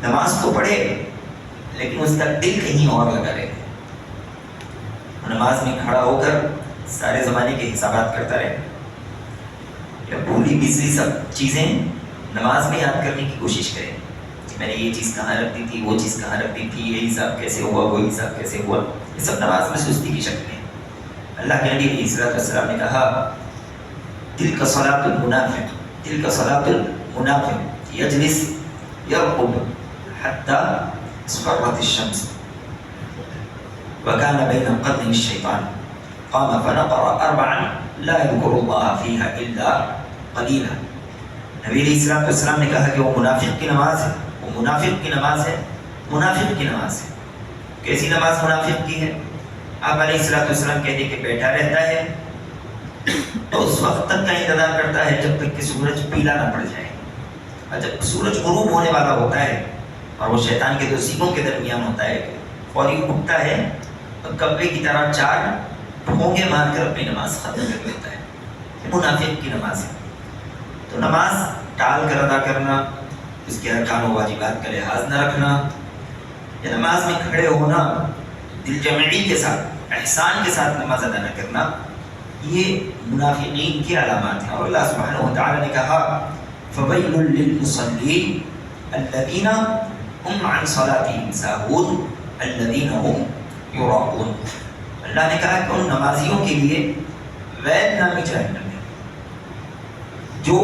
نماز تو پڑھے لیکن اس کا دل کہیں اور لگا رہے، نماز میں کھڑا ہو کر سارے زمانے کے حسابات کرتا رہے، یا بھولی بسری سب چیزیں نماز میں یاد کرنے کی کوشش کرے کہ میں نے یہ چیز کہاں رکھ دی تھی، وہ چیز کہاں رکھ دی تھی، یہ حساب کیسے ہوا، وہ حساب کیسے ہوا، یہ سب نماز میں سستی کی شکل ہے۔ اللہ کے نبی علیہ الصلوۃ والسلام نے کہا تلک صلاۃ المنافق، تلک صلاۃ المنافق یجلس یرقب حتی اصفرت الشمس وكان بين قرني الشيطان قام فنقر أربعا لا يذكر الله فيها إلا قليلا۔ نبی علیہ السلام نے کہا کہ وہ منافق کی نماز ہے، وہ منافق کی نماز ہے، منافق کی نماز ہے۔ کیسی نماز منافق کی ہے؟ آپ علیہ السلام کہتے ہیں کہ بیٹھا رہتا ہے تو اس وقت تک کا انتظار کرتا ہے جب تک کہ سورج پیلا نہ پڑ جائے، اور جب سورج غروب ہونے والا ہوتا ہے اور وہ شیطان کے دو سینگوں کے درمیان ہوتا ہے، فوری اٹھتا ہے اور کبے کی طرح 4 پھونگے مار کر اپنی نماز ختم کر لیتا ہے۔ منافق کی نماز ہے۔ تو نماز ٹال کر ادا کرنا، اس کے ارکان و واجبات کا لحاظ نہ رکھنا، یا نماز میں کھڑے ہونا دل جمعی کے ساتھ، احسان کے ساتھ نماز ادا نہ کرنا، یہ منافقین کی علامات ہیں۔ اور اللہ سبحانہ و تعالی نے کہا فَوَيْلٌ لِّلْمُصَلِّينَ الَّذِينَ هُمْ عَنْ صَلَاتِهِمْ سَاهُونَ الَّذِينَ هُمْ يُرَاءُونَ۔ اللہ نے کہا کہ ان نمازیوں کے لیے ویل نامی جہنم ہے، جو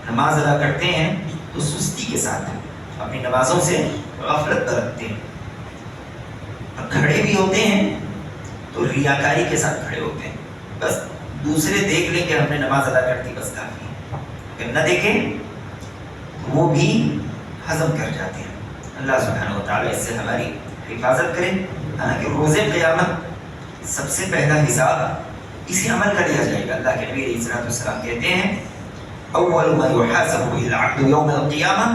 نماز ادا کرتے ہیں تو سستی کے ساتھ اپنی نمازوں سے غفلت برتتے ہیں، اور کھڑے بھی ہوتے ہیں تو ریاکاری کے ساتھ کھڑے ہوتے ہیں، بس دوسرے دیکھ لیں کہ ہم نے نماز ادا کر دی بس کافی ہے، اگر نہ دیکھیں تو وہ بھی ہضم کر جاتے ہیں۔ اللہ سبحانہ و تعالیٰ اس سے ہماری حفاظت کرے۔ حالانکہ روز قیامت سب سے پہلا حساب اسی عمل کا لیا جائے گا۔ اللہ کے نبی علیہ السلام کہتے ہیں اول ما يحاسب به العبد يوم القيامة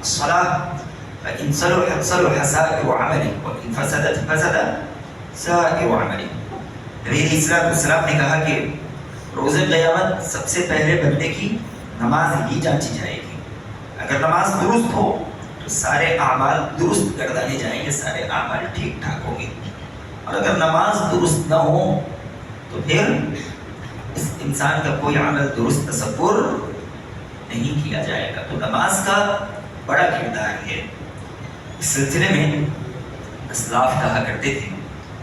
الصلاة فإن صلحت صلح سائر عمله وإن فسدت فسد سائر عمله۔ نبی علیہ السلام نے کہا کہ روز قیامت سب سے پہلے بندے کی نماز ہی جانچی جائے گی۔ اگر نماز درست ہو تو سارے اعمال درست گردانے جائیں گے، سارے اعمال ٹھیک ٹھاک ہوں گے، اور اگر نماز درست نہ ہو تو پھر اس انسان کا کوئی عمل درست تصور نہیں کیا جائے گا۔ تو نماز کا بڑا کردار ہے۔ اس سلسلے میں اسلاف کہا کرتے تھے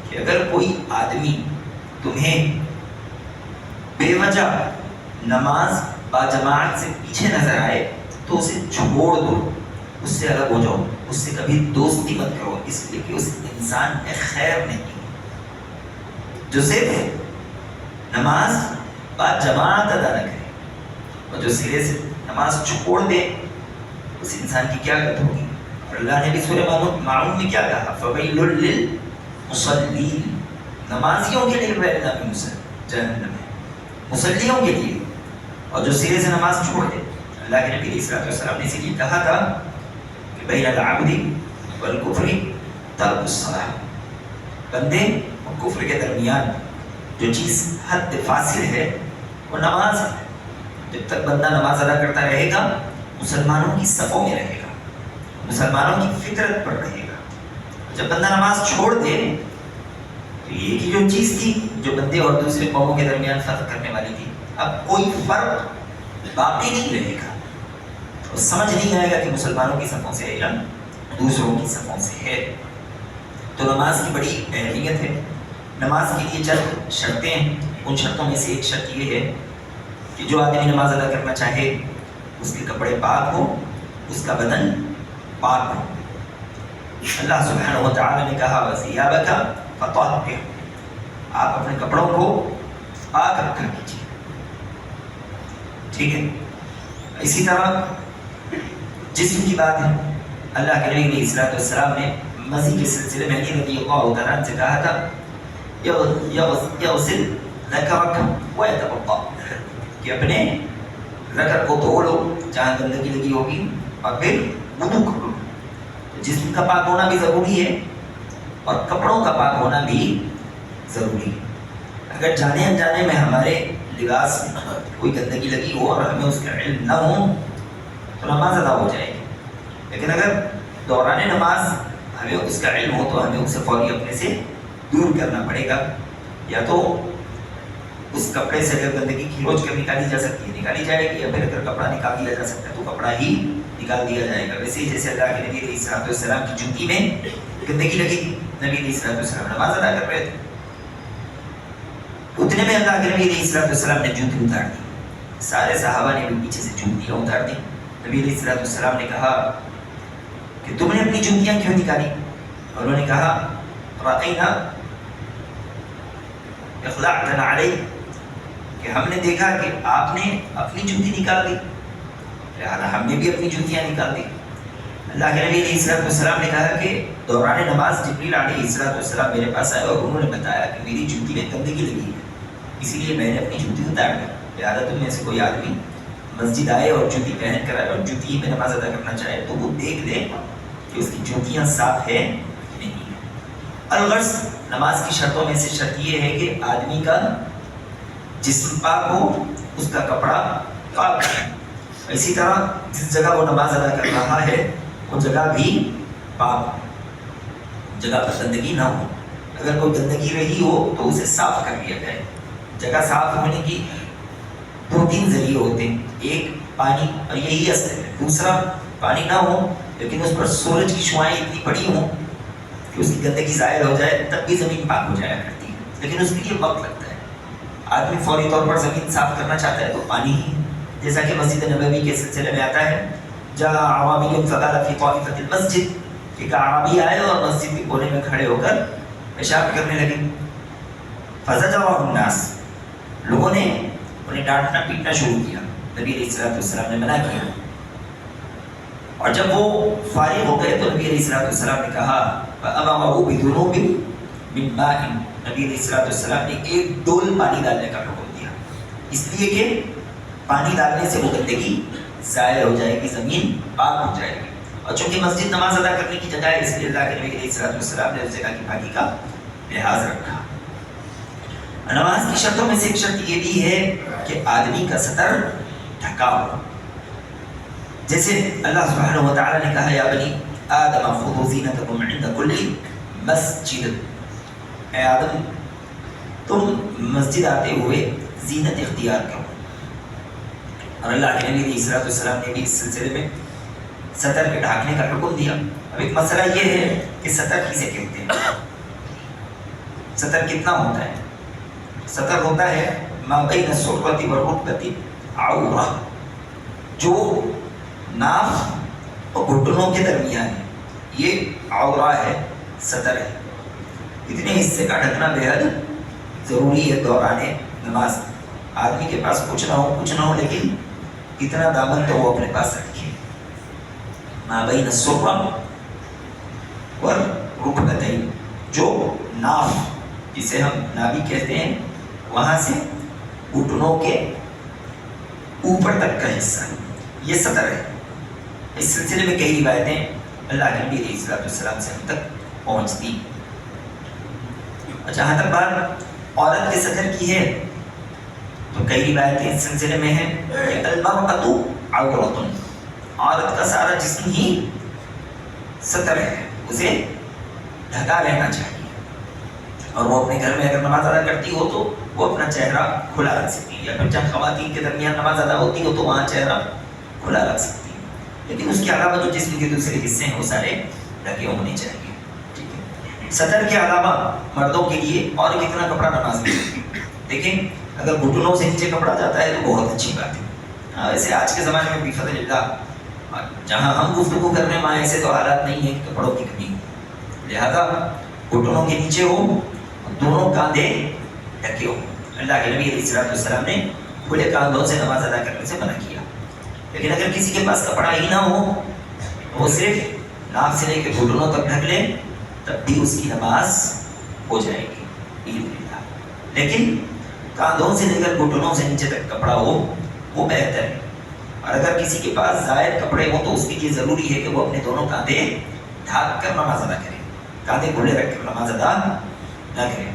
کہ اگر کوئی آدمی تمہیں بے وجہ نماز باجماعت سے پیچھے نظر آئے تو اسے چھوڑ دو، اس سے الگ ہو جاؤ، اس سے کبھی دوستی مت کرو، اس لیے کہ اس انسان میں خیر نہیں ہے جو صرف نماز باجماعت ادا نہ کرے، اور جو سرے سے نماز چھوڑ دے اس انسان کی کیا حالت ہوگی۔ اور اللہ نے بھی سورہ ماعون میں کیا کہا فَوَيْلٌ لِّلْمُصَلِّينَ، نمازیوں کے لیے ویل نامی جہنم ہے، مصلیوں کے لیے، اور جو سرے سے نماز چھوڑ دے۔ اللہ کے نبی علیہ السلام نے اسی لیے کہا تھا کہ بین العبد والکفر ترک الصلاۃ، بندے اور کفر کے درمیان جو چیز حد فاصل ہے وہ نماز ہے۔ جب تک بندہ نماز ادا کرتا رہے گا مسلمانوں کی صفوں میں رہے گا، مسلمانوں کی فطرت پر رہے گا۔ جب بندہ نماز چھوڑ دے تو یہ کی جو چیز تھی جو بندے اور دوسرے قوموں کے درمیان فرق کرنے والی تھی، اب کوئی فرق باقی نہیں رہے گا، اور سمجھ نہیں آئے گا کہ مسلمانوں کی صفوں سے ہے یا دوسروں کی صفوں سے ہے۔ تو نماز کی بڑی اہمیت ہے۔ نماز کے لیے چند شرطیں ہیں، ان شرطوں میں سے ایک شرط یہ ہے کہ جو آدمی نماز ادا کرنا چاہے اس کے کپڑے پاک ہو، اس کا بدن پاک ہو۔ اللہ سبحانہ و تعالی نے کہا وَثِيَابَكَ فَطَهِّرْ، آپ اپنے کپڑوں کو پاک رکھا کیجیے، ٹھیک ہے۔ اسی طرح جسم کی بات ہے، اللہ کے نبی علیہ السلام نے مزی کے سلسلے میں علی رضی اللہ تعالیٰ عنہ سے کہا تھا یغسل ذکرک ویتوضا، کہ اپنے ذکر کو دھو لو جہاں گندگی لگی ہوگی اور پھر وضو کر لو۔ جسم کا پاک ہونا بھی ضروری ہے اور کپڑوں کا پاک ہونا بھی ضروری ہے۔ اگر جانے انجانے میں ہمارے لباس میں کوئی گندگی لگی ہو اور ہمیں اس کا علم نہ ہو تو نماز ادا ہو جائے گی، لیکن اگر دوران نماز ہمیں اس کا علم ہو تو ہمیں اسے فوری اپنے سے دور کرنا پڑے گا. یا تو اس کپڑے سے اگر گندگی کھینچ کر نکالی جا سکتی ہے نکالی جائے گی, یا پھر اگر کپڑا نکال دیا جا سکتا ہے تو کپڑا ہی نکال دیا جائے گا. ویسے ہی جیسے اللہ کے نبی علیہ الصلوۃ والسلام کی جوتی میں گندگی لگی تھی, نبی علیہ الصلوۃ والسلام نماز ادا کر رہے تھے, اتنے میں اللہ کے نبی علیہ الصلوۃ والسلام نے جوتی اتار دی. سارے صحابہ نے بھی پیچھے سے جوتیاں اتار دی. نبی علیہ الصلوۃ والسلام نے کہا کہ تم نے اپنی جوتیاں کیوں نکالی؟ انہوں نے کہا رأینا اخلعتنا علیہ, کہ ہم نے دیکھا کہ آپ نے اپنی جوتی نکال دی, لہٰذا ہم نے بھی اپنی جوتیاں نکال دی. اللہ کے نبی علیہ الصلوۃ والسلام نے کہا کہ دوران نماز جبریل علیہ الصلوۃ والسلام میرے پاس آئے اور انہوں نے بتایا کہ میری جوتی میں گندگی لگی ہے, اسی لیے میں نے اپنی جوتی اتار دی. لہٰذا تم میں سے کوئی آدمی مسجد آئے اور جوتی پہن کر آئے اور جوتی میں نماز ادا کرنا چاہے تو وہ دیکھ لے کہ اس کی جوتیاں صاف ہے کہ نہیں ہے. الغرض نماز کی شرطوں میں سے شرط یہ ہے کہ آدمی کا جسم پاک ہو, اس کا کپڑا پاک ہے. اسی طرح جس جگہ وہ نماز ادا کر رہا ہے وہ جگہ بھی پاک ہو, جگہ پر گندگی نہ ہو. اگر کوئی گندگی رہی ہو تو اسے صاف کر لیا جائے. جگہ صاف ہونے کی 2-3 ذریعے ہوتے ہیں. ایک پانی, اور یہی اصل ہے. دوسرا پانی نہ ہو لیکن اس پر سورج کی شعاعیں اتنی بڑی ہوں کہ اس کی گندگی ظاہر ہو جائے, تب بھی زمین پاک ہو جایا کرتی ہے, لیکن اس کے لیے وقت لگتا ہے. آدمی فوری طور پر زمین صاف کرنا چاہتا ہے تو پانی ہی, جیسا کہ مسجد نبوی کے سلسلے میں آتا ہے جہاں اعرابی فقال فی طائفۃ المسجد, ایک اعرابی آئے اور مسجد کے کونے میں کھڑے ہو کر پیشاب کرنے لگے. فزجرہ الناس, لوگوں نے انہیں ڈانٹنا پیٹنا شروع کیا. نبی علیہ الصلوۃ والسلام نے منع کیا, اور جب وہ فارغ ہو گئے تو نبی علیہ الصلوۃ والسلام نے کہا فأمرہ بذنوب من ماء, نبی علیہ الصلوۃ والسلام نے ایک ڈول پانی ڈالنے کا حکم دیا, اس لیے کہ پانی ڈالنے سے وہ گندگی ظاہر ہو جائے گی, زمین پاک ہو جائے گی. اور چونکہ مسجد نماز ادا کرنے کی جگہ ہے اس لیے اللہ کے نبی علیہ الصلوۃ والسلام نے اس جگہ کی پاکی کا لحاظ رکھا. نماز کی شرطوں میں سے ایک شرط یہ بھی ہے کہ آدمی کا سطر ڈھکا ہو. جیسے اللہ سبحانہ و تعالیٰ نے کہا یا بنی آدم خذوا زینتکم عند کل مسجد, اے آدم تم مسجد آتے ہوئے زینت اختیار کرو. اور اللہ کے نبی علیہ الصلوۃ والسلام نے بھی اس سلسلے میں سطر کے ڈھانکنے کا حکم دیا. اب ایک مسئلہ یہ ہے کہ سطر کسے کہتے ہیں؟ سطر کتنا ہوتا ہے؟ سطر ہوتا ہے ما بین السرۃ والرکبۃ عورہ, جو ناف اور گھٹنوں کے درمیان ہے, یہ عورہ ہے, سطر ہے. اتنے حصے کا ڈھکنا بے حد ضروری ہے دوران نماز. آدمی کے پاس کچھ نہ ہو لیکن اتنا دامن تو وہ اپنے پاس رکھے. ما بین السرۃ والرکبتین, جو ناف جسے ہم نابی کہتے ہیں وہاں سے گھٹنوں کے اوپر تک کا حصہ, یہ سطر ہے. اس سلسلے میں کئی روایتیں اللہ کے نبی علیہ الصلوۃ والسلام سے ہم تک پہنچتی. جہاں تک بات عورت کے سطر کی ہے تو کئی روایتیں اس سلسلے میں ہیں کہ المرأۃ عورۃ, عورت کا سارا جسم ہی سطر ہے, اسے ڈھکا رہنا چاہیے. اور وہ اپنے گھر میں اگر نماز ادا کرتی ہو تو وہ اپنا چہرہ کھلا رکھ سکتی ہے, یا پھر جب خواتین کے درمیان نماز ادا ہوتی ہو تو وہاں چہرہ کھلا رکھ سکتی ہے. لیکن اس کے علاوہ جو جسم کے دوسرے حصے ہیں وہ سارے ڈھکے ہونے چاہیے. ٹھیک ہے. سطر کے علاوہ مردوں کے لیے اور کتنا کپڑا نماز میں دیکھیں, اگر گھٹنوں سے نیچے کپڑا جاتا ہے تو بہت اچھی بات ہے. ویسے آج کے زمانے میں بفضل اللہ جہاں ہم گفتگو کر رہے ہیں وہاں ایسے تو حالات نہیں ہیں کہ کپڑوں کی کمی, لہذا گھٹنوں کے نیچے ہو, دونوں کاندھے ڈھکے ہو. اللہ کے نبی علیہ الصلوۃ والسلام نے کھلے کاندھوں سے نماز ادا کرنے سے منع کیا. لیکن اگر کسی کے پاس کپڑا ہی نہ ہو تو وہ صرف ناک سے لے کے گھٹنوں تک ڈھک لے, تب بھی اس کی نماز ہو جائے گی باذن اللہ. لیکن کاندھوں سے لے کر گھٹنوں سے نیچے تک کپڑا ہو وہ بہتر ہے. اور اگر کسی کے پاس زائد کپڑے ہوں تو اس کے لیے ضروری ہے کہ وہ اپنے دونوں کاندھے ڈھانپ کر نماز ادا کرے, کاندھے کھلے رکھ کر نماز ادا نہ کرے.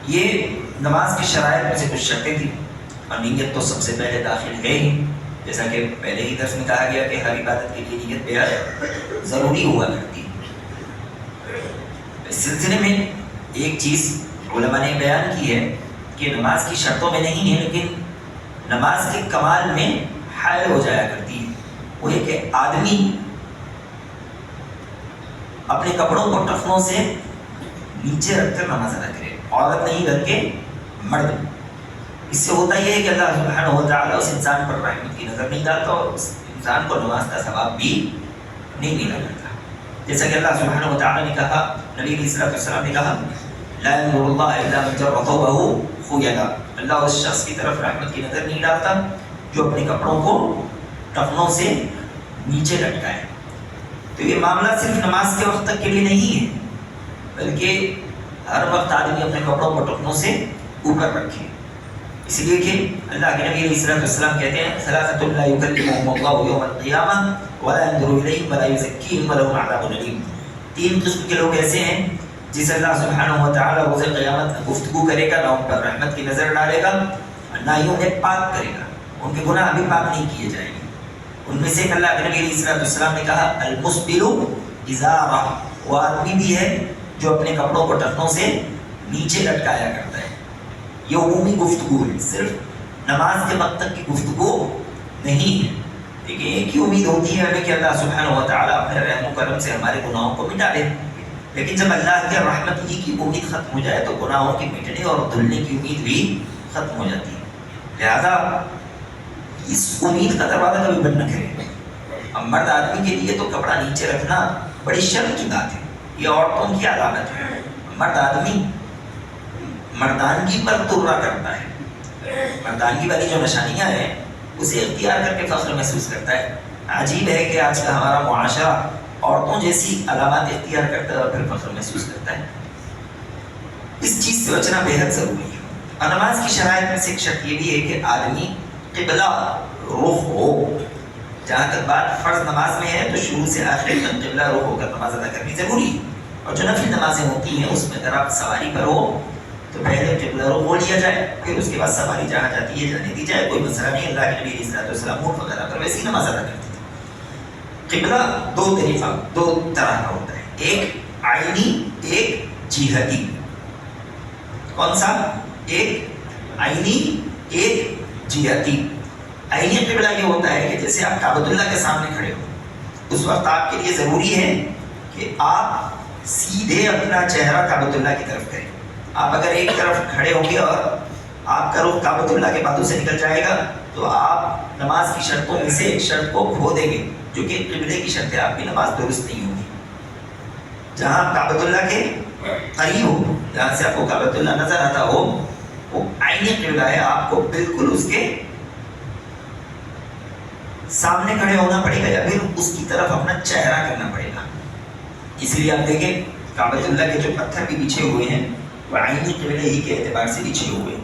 یہ نماز کی شرائط میں سے کچھ شرطیں تھیں. اور نیت تو سب سے پہلے داخل ہے ہی، جیسا کہ پہلے ہی درس میں کہا گیا کہ ہر عبادت کے لیے نیت بےحد ضروری ہوا کرتی ہے۔ اس سلسلے میں ایک چیز علماء نے بیان کی ہے کہ نماز کی شرطوں میں نہیں ہے لیکن نماز کے کمال میں حائل ہو جایا کرتی ہے، وہ ہے کہ آدمی اپنے کپڑوں کو ٹخنوں سے نیچے رکھ کر نماز ادا کرے، عورت نہیں بلکہ مرد۔ اس سے ہوتا یہ ہے کہ اللہ سبحانہ و تعالیٰ اس انسان پر رحمت کی نظر نہیں ڈالتا اور اس انسان کو نماز کا ثواب بھی نہیں ملا کرتا، جیسا کہ اللہ سبحانہ و تعالیٰ نے کہا، نبی علیہ السلام نے کہا لا ينظر اللہ الا من جر ثوبه خیلا، اللہ اس شخص کی طرف رحمت کی نظر نہیں ڈالتا جو اپنے کپڑوں کو ٹخنوں سے نیچے لٹکائے۔ تو یہ معاملہ صرف نماز کے وقت تک کے لیے نہیں ہے بلکہ ہر وقت آدمی اپنے کپڑوں کو ٹخنوں سے اوپر رکھے، اس لیے کہ اللہ کے نبی علیہ السلام کہتے ہیں ثلاثۃ لا یکلمہم اللہ یوم القیامہ ولا ينظر الیہم ولا یزکیہم ولہم عذاب الیم۔ تین قسم کے لوگ ایسے ہیں جس اللہ سبحانہ و تعالیٰ روز قیامت میں گفتگو کرے گا، نہ ان پر رحمت کی نظر ڈالے گا، نہ ہی انہیں پاک کرے گا، ان کے گناہ بھی پاک نہیں کیے جائیں گے۔ ان میں سے ایک اللہ کے نبی علیہ السلام نے کہا المسبل ازارہ، وہ آدمی بھی ہے جو اپنے کپڑوں کو ٹخنوں سے نیچے لٹکایا کرتا ہے۔ یہ عمومی گفتگو ہے، صرف نماز کے وقت تک کی گفتگو نہیں ہے، لیکن ایک ہی امید ہوتی ہے ہمیں کہ اللہ سبحانہ و تعالیٰ اپنے رحم و کرم سے ہمارے گناہوں کو مٹا دے، لیکن جب اللہ کے رحمت ہی کی امید ختم ہو جائے تو گناہوں کے مٹنے اور دھلنے کی امید بھی ختم ہو جاتی ہے۔ لہذا اس امید کا دروازہ کبھی بند نہ کرے۔ اب مرد آدمی کے لیے تو کپڑا نیچے رکھنا بڑی شرم کی بات ہے، یہ عورتوں کی علامت ہے۔ مرد آدمی مردانگی پر ترا کرتا ہے، مردانگی والی جو نشانیاں ہیں اسے اختیار کر کے فخر محسوس کرتا ہے۔ عجیب ہے کہ آج کا ہمارا معاشرہ عورتوں جیسی علامات اختیار کرتا ہے اور پھر فخر محسوس کرتا ہے۔ اس چیز سے بچنا بے حد ضروری ہے۔ اور نماز کی شرائط میں سے ایک شرط یہ بھی ہے کہ آدمی قبلہ رخ ہو۔ جہاں تک بات فرض نماز میں ہے تو شروع سے آخر تک قبلہ رخ ہو کر نماز ادا کرنی ضروری ہے، اور جو نفل نمازیں ہوتی ہیں اس میں اگر آپ سواری پر ہو تو پہلے قبلہ رخ ہو لیا جائے، پھر اس کے بعد سواری جہاں جاتی ہے جانے دی جائے، کوئی مسئلہ نہیں۔ اللہ کے نبی علیہ السلام اونٹ وغیرہ پر ویسی نماز ادا کرتے تھے۔ قبلہ دو طرح کا ہوتا ہے، ایک عینی، ایک جہتی۔ کون سا؟ ایک عینی، ایک جہتی۔ عینی قبلہ یہ ہوتا ہے کہ جیسے آپ کعبۃ اللہ کے سامنے کھڑے ہو، اس وقت آپ کے لیے ضروری ہے کہ آپ سیدھے اپنا چہرہ کعبۃ اللہ کی طرف کریں۔ آپ اگر ایک طرف کھڑے ہوں گے اور آپ کا رخ کعبۃ اللہ کے باتوں سے نکل جائے گا تو آپ نماز کی شرطوں میں سے ایک شرط کو کھو دیں گے جو کہ قبلے کی شرط ہے، آپ کی نماز درست نہیں ہوگی۔ جہاں کعبۃ اللہ کے قریب ہو، جہاں سے آپ کو کعبۃ اللہ نظر آتا ہو، وہ عینی قبلہ ہے، آپ کو بالکل اس کے سامنے کھڑے ہونا پڑے گا یا پھر اس کی طرف اپنا چہرہ کرنا پڑے گا۔ اس لیے آپ دیکھیں کعبۃ اللہ کے جو پتھر بھی بچھے ہوئے ہیں وہ عینی قبلے ہی کے اعتبار سے بچھے ہوئے ہیں،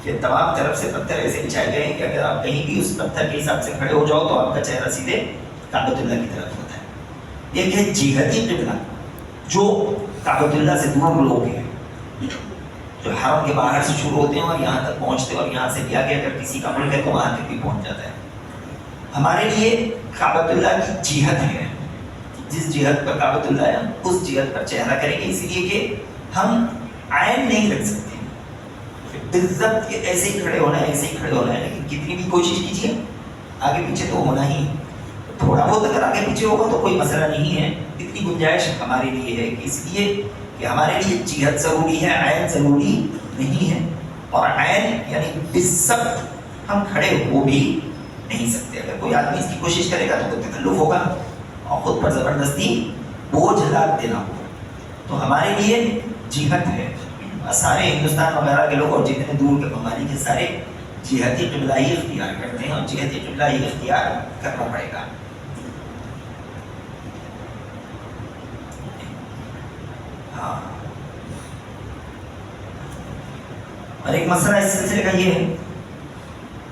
کہ تمام طرف سے پتھر ایسے بچھائے گئے ہیں کہ اگر آپ کہیں بھی اس پتھر کے حساب سے کھڑے ہو جاؤ تو آپ کا چہرہ سیدھے کعبۃ اللہ کی طرف ہوتا ہے۔ ایک ہے جہتی قبلہ، جو کعبۃ اللہ سے دور لوگ ہیں، جو حرم کے باہر سے شروع ہوتے ہیں اور یہاں تک پہنچتے ہیں، اور یہاں سے بھی آگے اگر کسی کا ملک ہے تو وہاں تک بھی پہنچ جاتا ہے۔ ہمارے لیے کعبۃ اللہ کی جہت ہے، جس جہت پر کعبۃ اللہ ہے اس جہت پر چہرہ کریں گے، اس لیے کہ ہم عین نہیں رکھ سکتے بالضبط کہ ایسے ہی کھڑے ہونا ہے، ایسے ہی کھڑے ہونا ہے، لیکن کتنی بھی کوشش کیجیے آگے پیچھے تو ہونا ہی، تھوڑا بہت اگر آگے پیچھے ہوگا تو کوئی مسئلہ نہیں ہے۔ اتنی گنجائش ہمارے لیے ہے کہ اس لیے کہ ہمارے لیے جہت ضروری ہے، عین ضروری نہیں ہے۔ اور عین یعنی بالضبط ہم کھڑے ہو بھی نہیں سکتے، اگر کوئی آدمی اس کی کوشش کرے گا تو کوئی تکلف ہوگا اور خود پر زبردستی بوجھ لاد دینا ہوگا۔ تو ہمارے لیے جہت ہے، سارے ہندوستان وغیرہ کے لوگ اور جتنے دور کے ممالک ہیں سارے جہتی قبلہ ہی اختیار کرتے ہیں، اور جہتی قبلہ ہی اختیار کرنا پڑے گا۔ ہاں، اور ایک مسئلہ اس سلسلے کا یہ ہے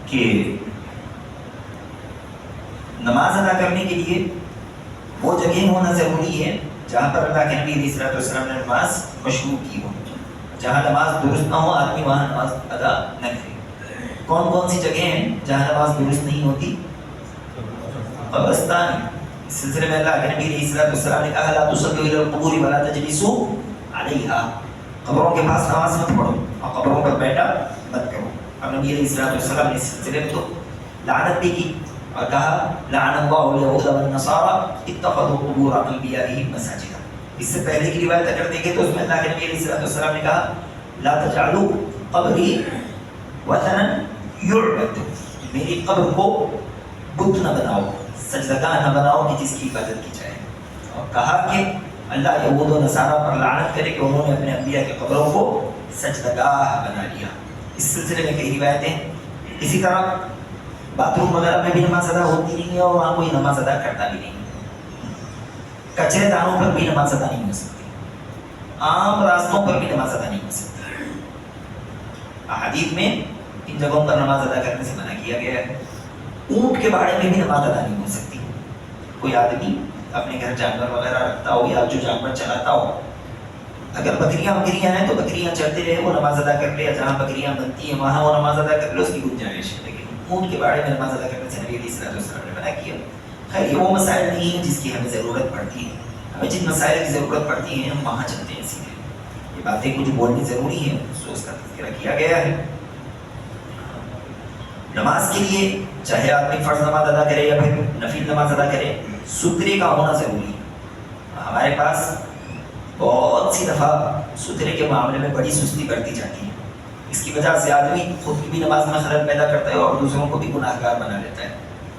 کہ نماز ادا کرنے کے لیے وہ جگہ ہونا ضروری ہے جہاں پر اللہ کے نبی علیہ السلام نے نماز مشروع کی ہو۔ جہاں نماز درست نہ ہو آدمی وہاں نماز ادا نہ کرے۔ کون کون سی جگہیں ہیں جہاں نماز درست نہیں ہوتی؟ قبرستان. اس سلسلے میں اللہ کے نبی علیہ الصلوۃ والسلام نے کہا لا تصلوا الی القبور ولا تجلسوا علیہا، قبروں کے پاس نماز مت پڑھو اور قبروں پر بیٹھا مت کرو. اب نبی علیہ الصلوۃ والسلام نے اس سلسلے میں تو لعنت بھی کی اور کہا لعن اللہ الیہود والنصارى اتخذوا قبور انبیائہم مساجدا. اس سے پہلے کی روایت اگر دیکھیں تو اس میں اللہ کے نبی علیہ الصلوۃ والسلام نے کہا لا تجعلوا قبری وثنا یعبد، میری قبر کو بت نہ بناؤ، سجدگاہ نہ بناؤ کہ جس کی عبادت کی جائے. اور کہا کہ اللہ یہود و نصارہ پر لعنت کرے کہ انہوں نے اپنے انبیاء کی قبروں کو سجدگاہ بنا لیا. اس سلسلے میں کئی روایتیں. اسی طرح باتھ روم وغیرہ میں بھی نماز ادا ہوتی نہیں ہے اور وہاں کوئی نماز ادا کرتا بھی نہیں. کچرے دانوں پر بھی نماز ادا نہیں ہو سکتی، عام راستوں پر بھی نماز ادا نہیں ہو سکتی. احادیث میں ان جگہوں پر نماز ادا کرنے سے منع کیا گیا ہے. اونٹ کے باڑے میں بھی نماز ادا نہیں ہو سکتی. کوئی آدمی اپنے گھر جانور وغیرہ رکھتا ہو یا جو جانور چلاتا ہو، اگر بکریاں ہیں تو بکریاں چلتے رہے وہ نماز ادا کر لے، جہاں بکریاں بنتی ہیں وہاں وہ نماز ادا کر لے، اس کی گنجائش ہے. لیکن اونٹ کے باڑے میں نماز ادا کرنے سے نبی علیہ الصلوۃ والسلام نے منع کیا. خیر یہ وہ مسائل نہیں ہیں جس کی ہمیں ضرورت پڑتی ہے. ہمیں جن مسائل کی ضرورت پڑتی ہے ہم وہاں چلتے ہیں. سیدھے یہ باتیں کچھ بولنی ضروری ہیں، اس کا تذکرہ کیا گیا ہے. نماز کے لیے چاہے آدمی فرض نماز ادا کرے یا پھر نفل نماز ادا کرے، سترے کا ہونا ضروری ہے. ہمارے پاس بہت سی دفعہ سترے کے معاملے میں بڑی سستی برتی جاتی ہے. اس کی وجہ سے آدمی خود کی بھی نماز میں خلل پیدا کرتا ہے اور دوسروں کو بھی گناہ گار بنا لیتا ہے.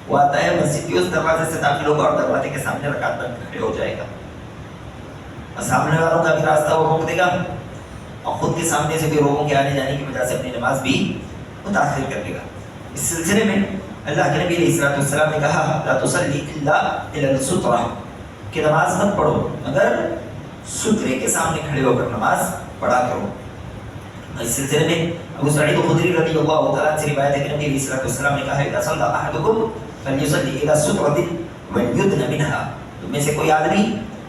وہ آتا ہے مسجد کے اس دروازے سے داخل ہوگا اور دروازے کے سامنے رکعت بند کھڑے ہو جائے گا، اور سامنے والوں کا بھی راستہ وہ روک دے گا اور خود کے سامنے سے بھی لوگوں کے آنے جانے کی وجہ سے اپنی نماز بھی متاخر کر دے گا. اس سلسلے میں اللہ کے نبی علیہ الصلوۃ والسلام نے کہا لا تصلی الا الی السترہ، کہ نماز مت پڑھو مگر سترے کے سامنے کھڑے ہو کر نماز پڑھا کرو. اس سلسلے میں ابو سعید خدری رضی اللہ تعالیٰ عنہ سے روایت ہے کہ نبی علیہ الصلوۃ والسلام نے کہا اذا صلی احدکم فلیصلی الی السترۃ ولیدن منها، تم میں سے کوئی آدمی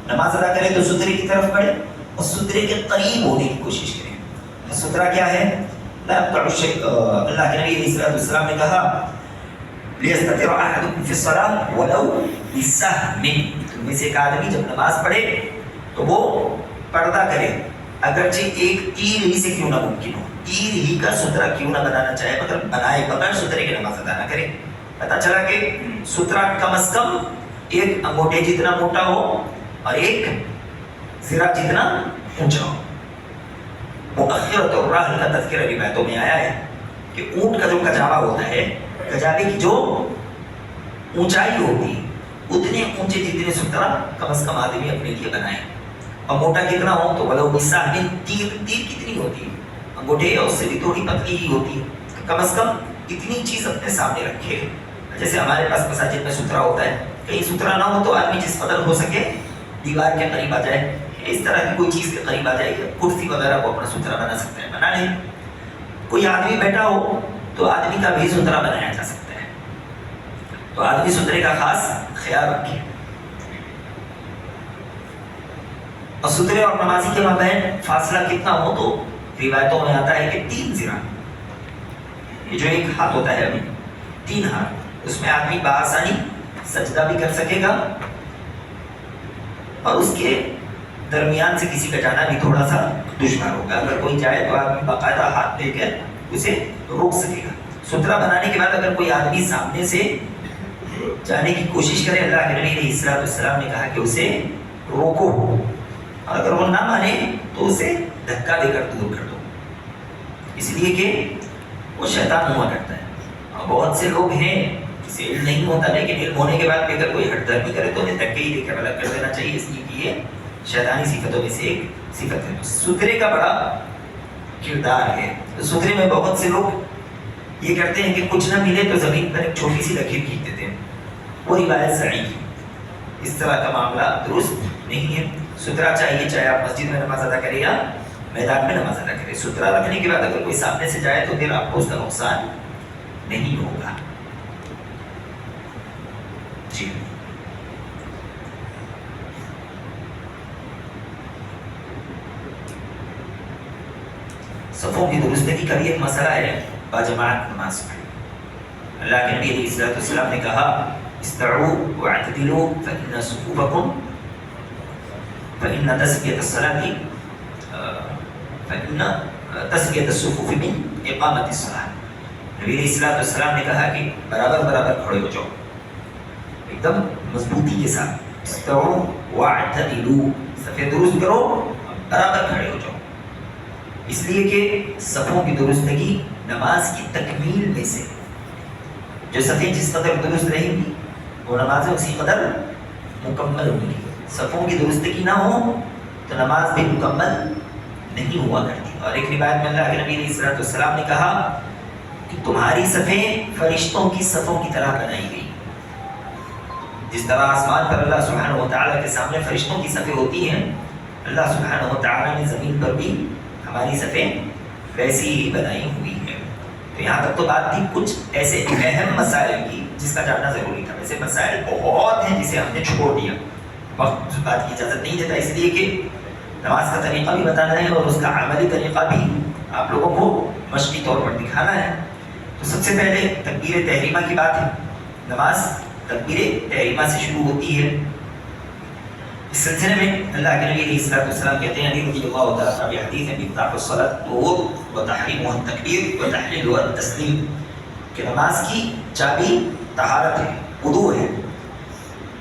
نماز ادا کرے تو سترے کی طرف پڑھے اور سترے کے قریب ہونے کی کوشش کرے. سترہ کیا ہے؟ لا يقطع الشيء. اللہ کے نبی علیہ الصلوۃ والسلام نے کہا لیستتر احدکم فی الصلاۃ ولو بسهم، تم میں سے ایک آدمی جب نماز پڑھے تو وہ پردہ کرے اگرچہ ایک تیر ہی سے کیوں نہ ممکن ہو. تیر ہی کا سترہ کیوں نہ بنانا چاہے مگر بنائے بغیر سترے کی نماز ادا نہ کرے. پتہ چلا کہ سترہ کم از کم ایک انگوٹھے جتنا موٹا ہو اور ایک ذرا جتنا اونچا ہو. مؤخرۃ الرحل کا تذکرہ روایتوں میں آیا ہے کہ اونٹ کا جو کجاوا ہوتا ہے، کجاوے کی جو اونچائی ہوتی ہے اتنے اونچے جتنے سترہ کم از کم آدمی اپنے لیے بنائے. اور موٹا کتنا ہو تو ولو بسهم، تیر کتنی ہوتی ہے؟ انگوٹھے اور اس سے بھی تھوڑی پتلی ہی ہوتی ہے. کم از کم اتنی چیز اپنے سامنے رکھے. جیسے ہمارے پاس مساجد میں سترہ ہوتا ہے، کہیں سترہ نہ ہو تو آدمی جس قدر ہو سکے دیوار کے قریب آ جائے، اس طرح کی کوئی چیز کے قریب آ جائے، کرسی وغیرہ کو اپنا سترہ بنا سکتا ہے، بنا لے. کوئی آدمی بیٹھا ہو تو آدمی کا بھی سترہ بنایا جا سکتا ہے. تو آدمی سترے کا خاص خیال رکھے. اور سترے اور نمازی کے مابین فاصلہ کتنا ہو تو روایتوں میں آتا ہے کہ 3 ذراع. یہ جو ایک ہاتھ ہوتا ہے ابھی 3 ہاتھ، اس میں آدمی بآسانی سجدہ بھی کر سکے گا اور اس کے درمیان سے کسی کا جانا بھی تھوڑا سا دشوار ہوگا. اگر کوئی جائے تو آدمی باقاعدہ ہاتھ دے کر اسے روک سکے گا. سترہ بنانے کے بعد اگر کوئی آدمی سامنے سے جانے کی کوشش کرے، اللہ کے نبی علیہ الصلوۃ والسلام نے کہا کہ اسے روکو، اور اگر وہ نہ مانے تو اسے دھکا دے کر دور کر دو، اس لیے کہ وہ شیطان ہوا کرتا ہے. اور بہت سے لوگ ہیں جسے علم نہیں ہوتا لیکن علم ہونے کے بعد بھی اگر کوئی ہٹ درمی کرے تو انہیں دھکے ہی دے کر الگ کر دینا چاہیے، اس لیے کہ یہ شیطانی صفتوں میں سے ایک صفت ہے. سترے کا بڑا کردار ہے. سترے میں بہت سے لوگ یہ کرتے ہیں کہ کچھ نہ ملے تو زمین پر ایک چھوٹی سی لکیر کھینچ دیتے ہیں، وہ روایت ضعیف ہے. اس طرح کا معاملہ درست نہیں ہے. سترہ چاہیے چاہے آپ مسجد میں نماز ادا کریں یا میدان میں نماز ادا کریں. سترہ رکھنے کے بعد اگر کوئی سامنے سے جائے تو پھر آپ کو اس کا نقصان نہیں ہوگا. جی صفوں کی درستگی کا بھی ایک مسئلہ ہے. باجماعت نماز پڑھیں. اللہ کے نبی علیہ السلام نے کہا استعوا واعتدلوا فإن صفوفكم فإن تسوية الصلاة فإن تسوية الصفوف من إقامة الصلاة. نبی علیہ السلام نے کہا کہ برابر برابر کھڑے ہو جاؤ ایک دم مضبوطی کے ساتھ. استعوا واعتدلوا صفیں درست کرو برابر کھڑے ہو جاؤ. اس لیے کہ صفوں کی درستگی نماز کی تکمیل میں سے. جو صفیں جس قدر درست رہیں گی وہ نمازیں اسی قدر مکمل ہوں گی. صفوں کی درستگی نہ ہو تو نماز بھی مکمل نہیں ہوا کرتی. اور ایک روایت میں اللہ کے نبی علیہ السلام نے کہا کہ تمہاری صفیں فرشتوں کی صفوں کی طرح بنائی گئی. جس طرح آسمان پر اللہ سبحانہ و تعالیٰ کے سامنے فرشتوں کی صفیں ہوتی ہیں, اللہ سبحانہ و تعالیٰ نے زمین پر بھی ہماری صفیں ویسی ہی بنائی ہوئی ہیں. تو یہاں تک تو بات تھی کچھ ایسے اہم مسائل کی جس کا جاننا ضروری تھا. ویسے مسائل بہت ہیں جسے ہم نے چھوڑ دیا, وقت اس بات کی اجازت نہیں دیتا, اس لیے کہ نماز کا طریقہ بھی بتانا ہے اور اس کا عملی طریقہ بھی آپ لوگوں کو مشقی طور پر دکھانا ہے. تو سب سے پہلے تکبیر تحریمہ کی بات ہے. نماز تکبیر تحریمہ سے شروع ہوتی ہے. اس سلسلے میں اللہ کے نبی علیہ السلام کہتے ہیں رضی اللہ تعالیٰ عنہ حدیث میں مفتاح الصلاۃ طہور و تحریمها التکبیر و تحلیلها التسلیم کہ نماز کی چابی طہارت ہے, وضو ہے,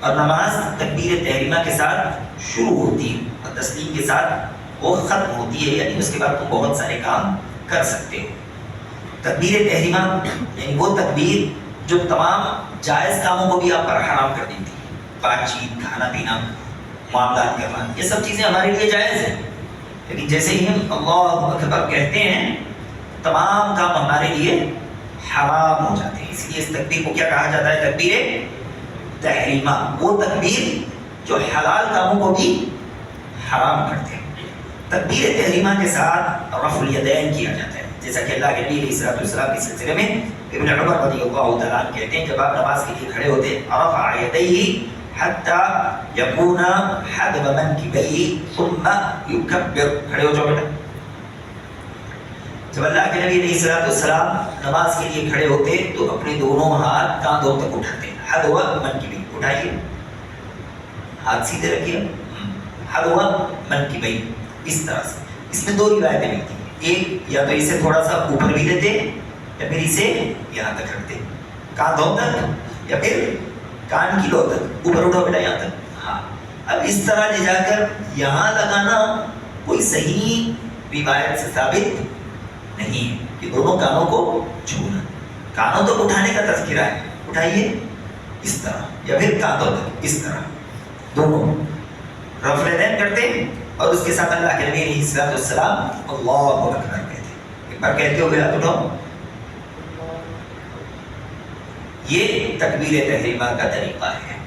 اور نماز تکبیر تحریمہ کے ساتھ شروع ہوتی ہے اور تسلیم کے ساتھ وہ ختم ہوتی ہے. یعنی اس کے بعد تم بہت سارے کام کر سکتے ہو. تکبیر تحریمہ یعنی وہ تکبیر جو تمام جائز کاموں کو بھی آپ پر حرام کر دیتی ہے. بات چیت, کھانا پینا, معاملات کرنا, یہ سب چیزیں ہمارے لیے جائز ہیں, لیکن جیسے ہی ہم اللہ اکبر کہتے ہیں تمام کام ہمارے لیے حرام ہو جاتے ہیں. اس لیے اس تکبیر کو کیا کہا جاتا ہے؟ تکبیر تحریمہ. وہ تکبیر جو حلال کاموں کو بھی حرام کرتے ہیں. تکبیر تحریمہ کے ساتھ رفع الیدین کیا جاتا ہے, جیسا کہ اللہ کے نبی علیہ السلام کے سلسلے میں ابن عمر رضی اللہ تعالیٰ عنہ کہتے ہیں جب آپ نماز کے لیے کھڑے ہوتے رفع یدیہ حتی یکون حدب منکبیہ ثم یکبر. کھڑے ہو جاؤ بیٹا. جب اللہ کے نبی علیہ السلام نماز کے لیے کھڑے ہوتے تو اپنے دونوں ہاتھ کاندھوں تک اٹھاتے. حدب منکبیہ, اٹھائیے, ہاتھ سیدھے رکھیے. حدب منکبیہ, اس طرح سے. اس میں دو روایتیں ملتی ہیں, ایک یا تو اسے تھوڑا سا اوپر بھی دیتے یا پھر اسے یہاں تک رکھتے, کاندھوں تک یا پھر کان کی لو تک. اوپر اٹھو بیٹا یہاں تک. ہاں, اب اس طرح لے جا کر یہاں لگانا کوئی صحیح روایت سے ثابت نہیں ہے کہ دونوں کانوں کو چھونا. کانوں تک اٹھانے کا تذکرہ ہے, اٹھائیے اس طرح یا پھر کاندھوں تک اس طرح, دونوں رفع الیدین کرتے. اور اس کے ساتھ اللہ کے نبی علیہ السلام اللہ اکبر کہتے. ایک بار کہتے ہو گیا اٹھو. یہ تکبیر تحریمہ کا طریقہ ہے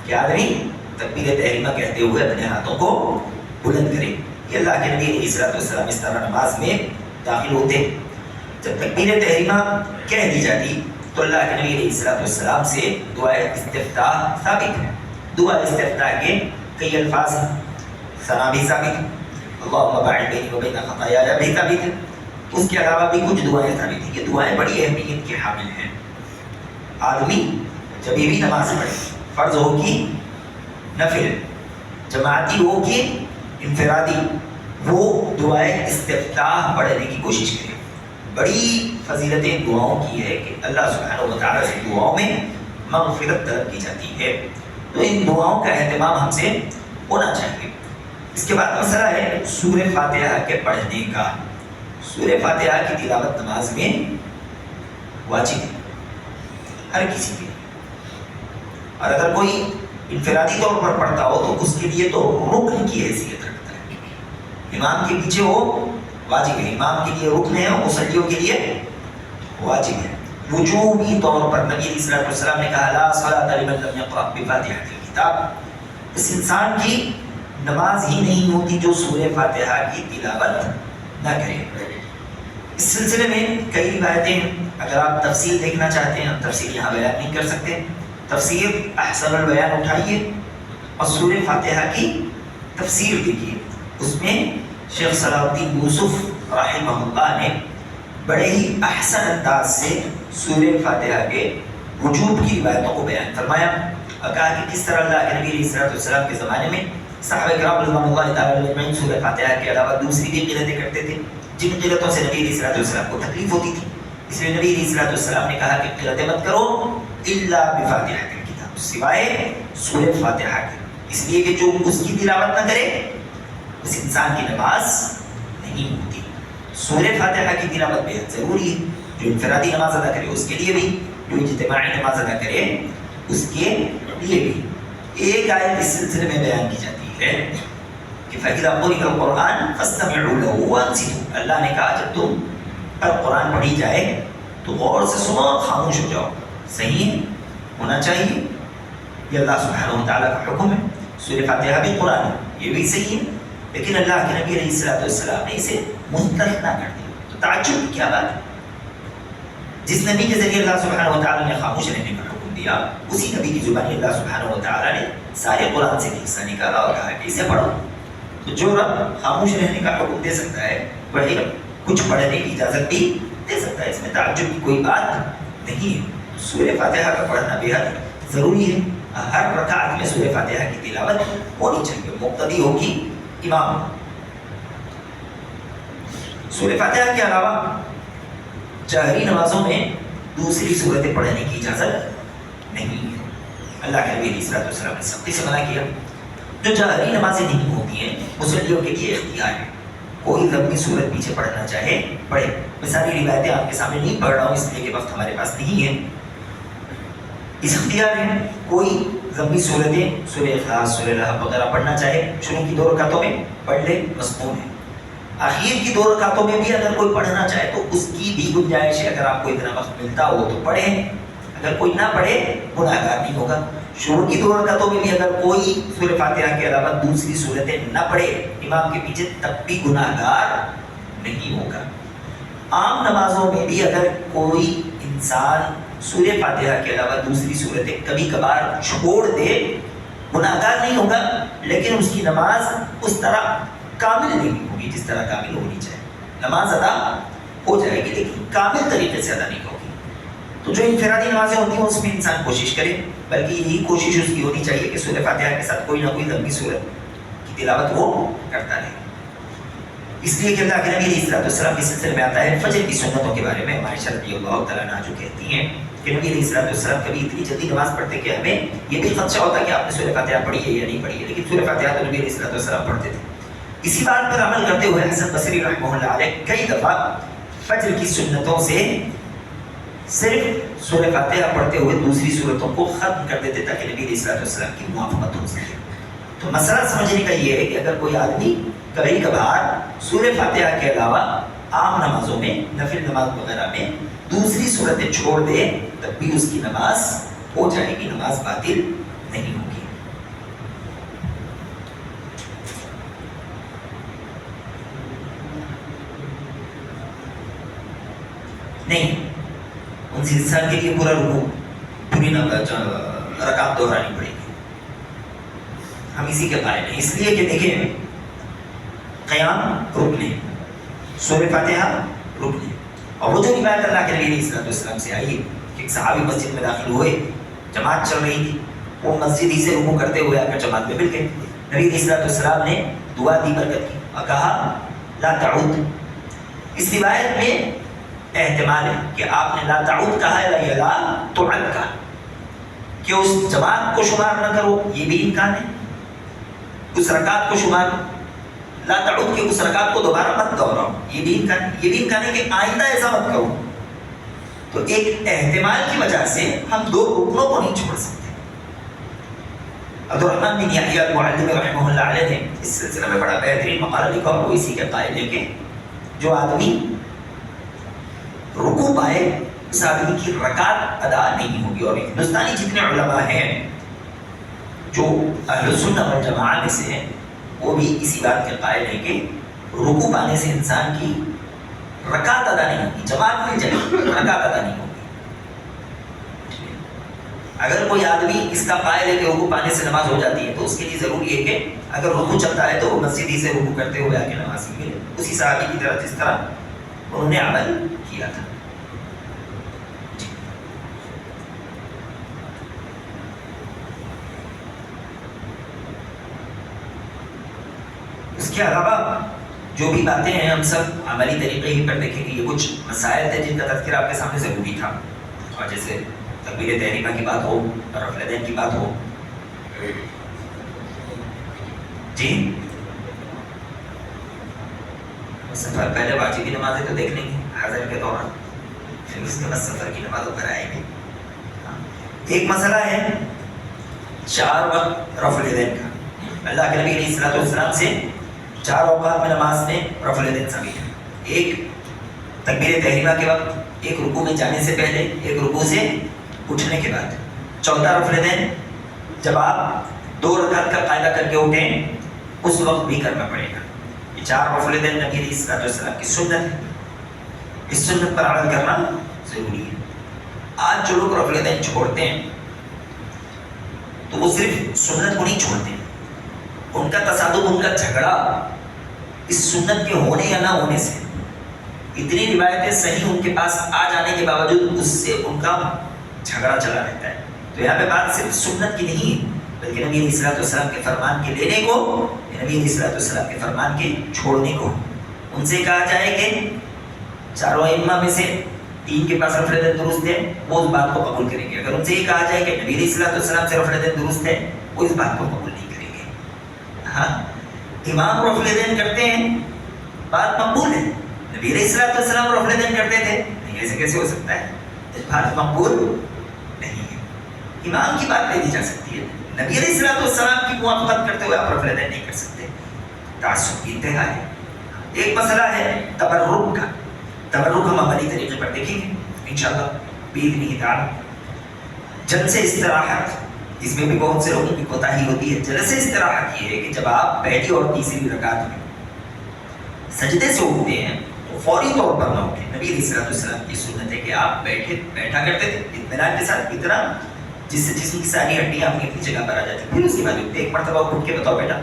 کہ آدمی تکبیر تحریمہ کہتے ہوئے اپنے ہاتھوں کو بلند کرے. یہ اللہ کے نبی علیہ السلام اس طرح نماز میں داخل ہوتے. جب تکبیر تحریمہ کہہ دی جاتی تو اللہ کے نبی علیہ السلام سے دعائے استفتاح ثابت ہے. دعا استفتاح کے کئی الفاظ ہیں, ثنا بھی ثابت ہے, اللہم باعد بینی و بین خطایا بھی ثابت ہے. اس کے علاوہ بھی کچھ دعائیں ثابت ہیں. یہ دعائیں بڑی اہمیت کے حامل ہیں. آدمی جب بھی نماز پڑھے, فرض ہو کی نفل, جماعتی ہو کی انفرادی, وہ دعائیں استفتاح پڑھنے کی کوشش کرے. بڑی فضیلتیں دعاؤں کی ہے کہ اللہ سبحانہ و تعالیٰ سے دعاؤں میں مغفرت طلب کی جاتی ہے. تو ان دعاؤں کا اہتمام ہم سے ہونا چاہیے. اس کے بعد مسئلہ ہے سورہ فاتحہ کے پڑھنے کا. سورہ فاتحہ کی تلاوت نماز میں واجب ہے ہر کسی کے, اور اگر کوئی انفرادی طور پر پڑھتا ہو تو اس کے لیے تو رکن کی حیثیت رکھتا ہے. امام کے پیچھے وہ واجب ہے, امام کے لیے رکن ہے اور مصلیوں کے لیے واجب ہے. وجوبی طور پر نبی علیہ السلام نے کہا لا صلاۃ لمن لم یقرأ بفاتحۃ الکتاب. اس انسان کی نماز ہی نہیں ہوتی جو سورہ فاتحہ کی تلاوت نہ کرے. اس سلسلے میں کئی روایتیں ہیں. اگر آپ تفصیل دیکھنا چاہتے ہیں, تفصیل یہاں بیان نہیں کر سکتے, تفسیر احسن البیان اٹھائیے اور سورہ فاتحہ کی تفسیر دیکھیے. اس میں شیخ صلاح الدین یوسف رحمہ اللہ نے بڑے ہی احسن انداز سے سورہ فاتحہ کے وجوب کی روایتوں کو بیان فرمایا اور کہا کہ کس طرح اللہ کے نبی علیہ السلام کے زمانے میں صحابہ کرام رضوان اللہ تعالیٰ علیہ سورہ فاتحہ کے علاوہ دوسری بھی قرأتیں کرتے تھے جن قرأتوں سے نبی علیہ السلام کو تکلیف ہوتی تھی. اس لیے نبی علیہ السلام نے کہا کہ قرأتیں مت کرو الا بفاتحہ الکتاب، سوائے سورہ فاتحہ کے، اس لیے کہ جو اس کی تلاوت نہ کرے اس انسان کی نماز نہیں ہوتی. سورہ فاتحہ کی تلاوت بہت ضروری ہے، جو انفرادی نماز ادا کرے اس کے لیے بھی، جو اجتماعی نماز ادا کرے اس کے لیے بھی. ایک آیت اس سلسلے میں بیان کی جاتی ہے کہ فَإِذَا قُرِئَ الْقُرْآنُ فَاسْتَمِعُوا لَهُ وَأَنصِتُوا. اللہ نے کہا جب تم پر قرآن پڑھی جائے تو غور سے سنو، خاموش ہو جاؤ. صحیح ہونا چاہیے، یہ اللہ سبحانہ وتعالیٰ کا حکم ہے. سورہ فاتحہ بھی قرآن ہے، یہ بھی صحیح ہے، لیکن اللہ کے نبی علیہ السلام نے اسے مستثنیٰ کر دیا. تو تعجب کی کیا بات ہے؟ جس نبی کے ذریعے اللہ سبحانہ وتعالیٰ نے خاموش رہنے کا حکم دیا، اسی نبی کی زبانی اللہ سبحانہ وتعالیٰ نے سارے قرآن سے حصہ نکالا اور کہا کہ اسے پڑھو. تو جو رب خاموش رہنے کا حکم دے سکتا ہے وہی رب کچھ پڑھنے کی اجازت بھی دے سکتا ہے. اس میں تعجب کی کوئی بات نہیں ہے. سورہ فاتحہ کا پڑھنا بےحد ضروری ہے. ہر رکعت میں سورہ فاتحہ کی تلاوت ہونی چاہیے، مقتدی ہوگی امام. سورہ فاتحہ کے علاوہ جہری نمازوں میں دوسری صورتیں پڑھنے کی اجازت نہیں ہے. اللہ کے نبی علیہ السلام نے سختی سے منع کیا. جو جہری نمازیں نہیں ہوتی ہیں مسلمانوں کے لیے اختیار ہے، کوئی لمبی صورت پیچھے پڑھنا چاہے پڑھے. میں ساری روایتیں آپ کے سامنے نہیں پڑھ رہا ہوں اس لیے کہ وقت ہمارے پاس نہیں ہے. اس اختیار ہے، کوئی لمبی صورتیں سورہ اخلاص، سورہ لحب وغیرہ پڑھنا چاہے شروع کی 2 رکعتوں میں پڑھ لے، مسنون ہے. آخر کی 2 رکعتوں میں بھی اگر کوئی پڑھنا چاہے تو اس کی بھی گنجائش ہے. اگر آپ کو اتنا وقت ملتا ہو تو پڑھیں، اگر کوئی نہ پڑھے گناہ گار نہیں ہوگا. شروع کی 2 رکعتوں میں بھی اگر کوئی سورہ فاتحہ کے علاوہ دوسری صورتیں نہ پڑھے امام کے پیچھے تب بھی گناہ گار نہیں ہوگا. عام نمازوں میں بھی اگر کوئی انسان سورہ فاتحہ کے علاوہ دوسری صورتیں کبھی کبھار چھوڑ دے گناہ گار نہیں ہوگا، لیکن اس کی نماز اس طرح کامل نہیں ہوگی جس طرح کامل ہونی چاہیے. نماز ادا ہو جائے گی لیکن کامل طریقے سے ادا نہیں ہوگی. تو جو انفرادی نمازیں ہوتی ہیں اس میں انسان کوشش کرے، بلکہ یہی کوشش اس کی ہونی چاہیے کہ سورہ فاتحہ کے ساتھ کوئی نہ کوئی لمبی صورت کی تلاوت وہ کرتا رہے. اس لیے کہ اللہ کے نبی علیہ السلام کے سلسلے میں آتا ہے فجر کی سنتوں کے بارے میں عائشہ رضی اللہ تعالیٰ عنہا جو کہتی ہیں کہ نبی علیہ السلام کبھی اتنی جلدی نماز پڑھتے کہ ہمیں یہ بھی خدشہ ہوتا کہ آپ نے سورہ فاتحہ پڑھی ہے یا نہیں پڑھی ہے، لیکن سورہ فاتحہ تو نبی علیہ السلام پڑھتے تھے. اسی بات پر عمل کرتے ہوئے حسن بصری رحمہ اللہ علیہ کئی دفعہ فجر کی سنتوں سے صرف سورہ فاتحہ پڑھتے ہوئے دوسری صورتوں کو ختم کر دیتے تاکہ نبی علیہ السلام کی موافقت ہو سکے. تو مسئلہ سمجھنے کا یہ ہے کہ اگر کوئی آدمی کبھی کبھار سورہ فاتحہ کے علاوہ عام نمازوں میں، نفل نماز وغیرہ میں دوسری صورتیں چھوڑ دے تب بھی اس کی نماز ہو جائے گی، نماز باطل نہیں ہوگی. نہیں، ان انسان کے لیے پورا رکوع پوری رکعت دہرانی پڑے گی. ہم اسی کے قائل ہیں، اس لیے کہ دیکھیں قیام رکن ہے، سورہ فاتحہ رکن ہے. اور وہ جو روایت اللہ کے نبی علیہ السلام سے آئی کہ ایک صحابی مسجد میں داخل ہوئے، جماعت چل رہی تھی، وہ مسجد ہی سے رکوع کرتے ہوئے آ کر جماعت میں مل گئے. نبی علیہ السلام نے دعا دی برکت کی اور کہا لا تعود. اس روایت میں احتمال ہے کہ آپ نے لا تعود کہا ہے یا لا تعد کہا، کہ اس جماعت کو شمار نہ کرو، یہ بھی امکان ہے. اس رکعت کو شمار لا تعود کہ اس رکعت کو دوبارہ مت دہراؤ، یہ بھی امکان ہے. یہ بھی امکان ہے کہ آئندہ ایسا مت کرو. تو ایک احتمال کی وجہ سے ہم 2 رکنوں کو نہیں چھوڑ سکتے. عبدالرحمن بن یحییٰ المعلم رحمہ اللہ علیہ نے اس سلسلے میں بڑا بہترین مقالہ لکھا اور وہ اسی کے قائل ہے کہ جو آدمی رکوع پائے اس آدمی کی رکعت ادا نہیں ہوگی. اور ہندوستانی جتنے علماء ہیں جو اہل سنت والجماعت میں سے ہیں وہ بھی اسی بات کے قائل ہیں کہ رکوع پانے سے انسان کی رکعت ادا نہیں ہوگی. جماعت مل جائے رکعت ادا نہیں ہوگی. اگر کوئی آدمی اس کا قائل ہے کہ رکوع پانے سے نماز ہو جاتی ہے تو اس کے لیے ضروری ہے کہ اگر رکوع چلتا ہے تو وہ مسجد ہی سے رکوع کرتے ہوئے آ کے نماز میں اسی صحابی کی طرح جس طرح انہوں نے عمل کیا تھا. اس کے علاوہ جو بھی باتیں ہیں ہم سب عملی طریقے ہی پر دیکھیں گے. یہ کچھ مسائل تھے جن کا تذکرہ آپ کے سامنے ضروری تھا. اور جیسے تکبیر تحریمہ کی بات ہو، رفع الیدین کی بات ہو. جی سفر پہلے واجبی نمازیں تو دیکھ لیں گے حاضر کے دوران، پھر اس کے بعد سفر کی نمازوں پر آئیں گے. ایک مسئلہ ہے 4 وقت رفع الیدین کا. اللہ کے نبی علیہ الصلوۃ والسلام سے 4 اوقات میں نماز میں رفع الیدین ثابت ہے. ایک تکبیر تحریمہ کے وقت، ایک رکوع میں جانے سے پہلے، ایک رکوع سے اٹھنے کے بعد. چوتھا رفع الیدین جب آپ 2 رکعت کا قاعدہ کر کے اٹھیں اس وقت بھی کرنا پڑے گا. یہ 4 رفع الیدین نبی علیہ الصلوۃ والسلام کی سنت ہے. اس سنت پر عمل کرنا ضروری ہے. آج جو لوگ رفع الیدین چھوڑتے ہیں تو وہ صرف سنت کو نہیں چھوڑتے، ان کا تصادم، ان کا جھگڑا اس سنت کے ہونے یا نہ ہونے سے. اتنی روایتیں صحیح ان کے پاس آ جانے کے باوجود اس سے ان کا جھگڑا چلا رہتا ہے. تو یہاں پہ بات صرف سنت کی نہیں بلکہ نبی علیہ الصلوۃ والسلام کے فرمان کے لینے کو، نبی علیہ الصلوۃ والسلام کے فرمان کے چھوڑنے کو. ان سے کہا جائے کہ 4 ائمہ میں سے 3 کے پاس رفع الیدین درست ہے، وہ اس بات کو قبول کریں گے. اگر ان سے یہ کہا جائے کہ نبی علیہ الصلوۃ والسلام سے رفع الیدین درست ہے، وہ اس بات کو قبول نہیں کریں گے. ہاں امام رفع الیدین کرتے ہیں، بات مقبول ہے. نبی علیہ الصلوۃ والسلام رفع الیدین کرتے تھے، نہیں ایسے کیسے ہو سکتا ہے؟ بات مقبول نہیں ہے. امام کی بات لے دی جا سکتی ہے، نبی علیہ الصلوۃ والسلام کی موافقت کرتے ہوئے آپ رفع الیدین نہیں کر سکتے. تعصب کی انتہا ہے. ایک مسئلہ ہے تبرک کا. تبرک ہم عملی طریقے پر دیکھیں گے انشاءاللہ باذن تعالی. جلسے استراحت، اس میں بھی بہت سے لوگوں کی کوتاہی ہوتی ہے. جلسے استراحت یہ ہے کہ جب آپ پہلی اور تیسری رکعت میں سجدے سے اٹھتے ہیں تو فوری طور پر نہ اٹھیں. نبی علیہ الصلوۃ والسلام کی سنت ہے کہ آپ بیٹھا کرتے تھے اطمینان کے ساتھ، اتنا جس سے جسم کی ساری ہڈیاں اپنی اپنی جگہ پر آ جاتی. پھر اس کے بعد ایک مرتبہ اٹھ کے بتاؤ بیٹا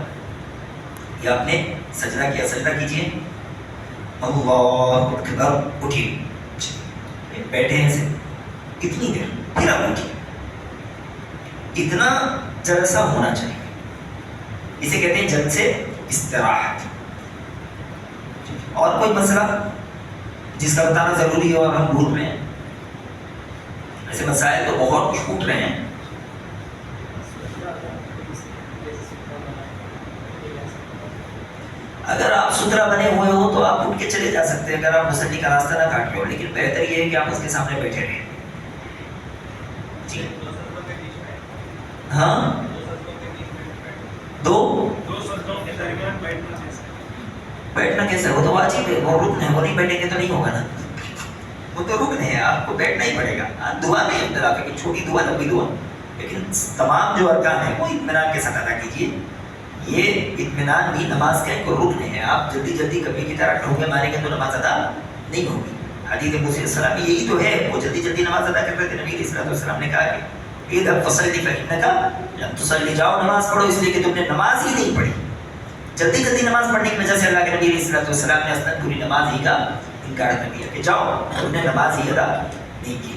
یا آپ نے سجدہ کیا، سجدہ کیجیے، اللہ اکبر، اٹھیے، بیٹھے ہیں سے اتنی دیر، پھر آپ اٹھیے. اتنا جلسہ ہونا چاہیے. اسے کہتے ہیں جلسے استراحت. اور کوئی مسئلہ جس کا بتانا ضروری ہے اور ہم بھول رہے ہیں؟ ایسے مسائل تو بہت چھوٹ رہے ہیں. اگر آپ ستھرا بنے ہوئے ہو تو آپ اٹھ کے چلے جا سکتے ہیں، اگر آپ مصلی کا راستہ نہ کاٹ رہے ہو. لیکن بہتر یہ ہے کہ آپ اس کے سامنے بیٹھے رہیں. جی ہاں، 2 بیٹھنا کیسے؟ وہ تو واجب ہے، وہ رکن ہے. وہ نہیں بیٹھیں گے تو نہیں ہوگا نا. وہ تو رکن ہے، آپ کو بیٹھنا ہی پڑے گا. دعا میں اختلاف ہے کہ چھوٹی دعا لمبی دعا، لیکن تمام جو ارکان ہیں وہ اطمینان کے ساتھ ادا کیجیے. یہ اطمینان بھی نماز کا ایک رکن ہے. آپ جلدی جلدی کبھی کی طرح ڈھونگے ماریں گے تو نماز ادا نہیں ہوگی. حدیث موسی علیہ السلام یہی تو ہے، وہ جلدی جلدی نماز ادا کرتے تھے. نبی علیہ الصلوۃ والسلام نے کہا کہ اذا فصلی فإنک لم تصلی، جاؤ نماز پڑھو اس لیے کہ تم نے نماز ہی نہیں پڑھی. جلدی جلدی نماز پڑھنے کی وجہ سے اللہ کے نبی علیہ الصلوۃ والسلام نے اصلا پوری نماز ہی کا انکار کر دیا کہ جاؤ تم نے نماز ہی ادا نہیں کی.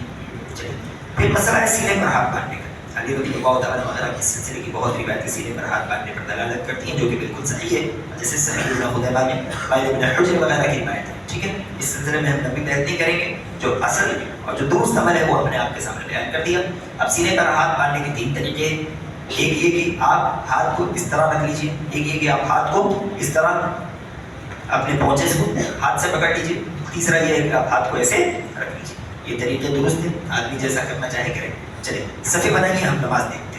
پھر مسئلہ ہے سینے پر ہاتھ باندھنے کا. علی رضی اللہ تعالیٰ وغیرہ کی سلسلے کی بہت روایتیں سینے پر ہاتھ باندھنے پر دلالت کرتی ہیں، جو کہ بالکل صحیح ہے. جیسے صحیح ابن خزیمہ میں وائل بن حجر وغیرہ کی روایت ہے. ٹھیک ہے، اس سلسلے میں ہم نبی بحث نہیں کریں گے. جو اصل اور جو درست عمل ہے وہ ہم نے آپ کے سامنے بیان کر دیا. اب سینے پر ہاتھ باندھنے کے 3 طریقے ہیں. ایک یہ کہ آپ ہاتھ کو اس طرح رکھ لیجیے، ایک یہ کہ آپ ہاتھ کو اس طرح اپنے پونچے کو ہاتھ سے پکڑ لیجیے، تیسرا یہ ہے کہ آپ ہاتھ کو ایسے رکھ لیجیے. یہ طریقے درست ہیں، آدمی جیسا کرنا چاہے کرے. چلے صفے بنائیے، ہم نماز دیکھتے ہیں.